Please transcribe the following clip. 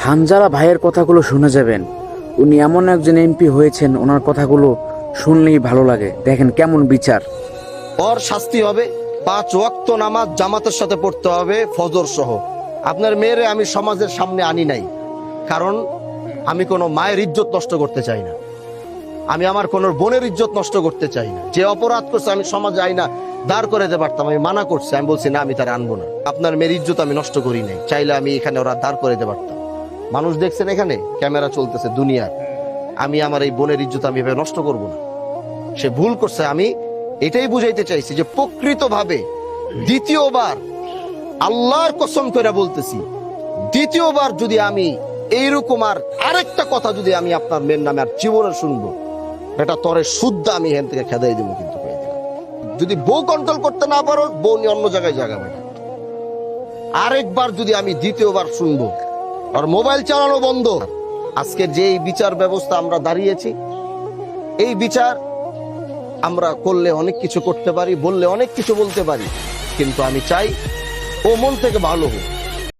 হানজালা ভাইয়ের কথাগুলো শুনে যাবেন। উনি এমন একজন এমপি হয়েছেন, ওনার কথাগুলো শুনলেই ভালো লাগে। দেখেন কেমন বিচার। ওর শাস্তি হবে 5 ওয়াক্ত নামাজ জামাতের সাথে পড়তে হবে, ফজর সহ। আপনার মেয়েরে আমি সমাজের সামনে আনি নাই, কারণ আমি কোনো মায়ের ইজ্জত নষ্ট করতে চাই না, আমি আমার কোন বোনের ইজ্জত নষ্ট করতে চাই না। যে অপরাধ করছে আমি সমাজে আইনা দাঁড় করে দিতে পারতাম, আমি মানা করছি, আমি বলছি না, আমি তার আনবো না। আপনার মেয়ের ইজ্জত আমি নষ্ট করি নাই, চাইলে আমি এখানে ওরা দাঁড় করে দিতে পারতাম। মানুষ দেখছেন, এখানে ক্যামেরা চলতেছে দুনিয়ার, আমি আমার এই বোনের ইজ্জত আমি এভাবে নষ্ট করব না। সে ভুল করছে, আমি এটাই বুঝাইতে চাইছি যে প্রকৃতভাবে দ্বিতীয়বার, আল্লাহর কসম করে বলতেছি, দ্বিতীয়বার যদি আমি এইরকম আর আরেকটা কথা যদি আমি আপনার মেয়ের নামে আর জীবনে শুনবো, এটা তরে শুদ্ধ আমি এখান থেকে খেদাই দেবো। কিন্তু যদি বউ কন্ট্রোল করতে না পারো, বউ নিয়ে অন্য জায়গায় জাগাবে। আরেকবার যদি আমি দ্বিতীয়বার শুনবো, আর মোবাইল চালানো বন্ধ। আজকে যে এই বিচার ব্যবস্থা আমরা দাঁড়িয়েছি, এই বিচার আমরা করলে অনেক কিছু করতে পারি, বললে অনেক কিছু বলতে পারি, কিন্তু আমি চাই ও মন থেকে ভালো হোক।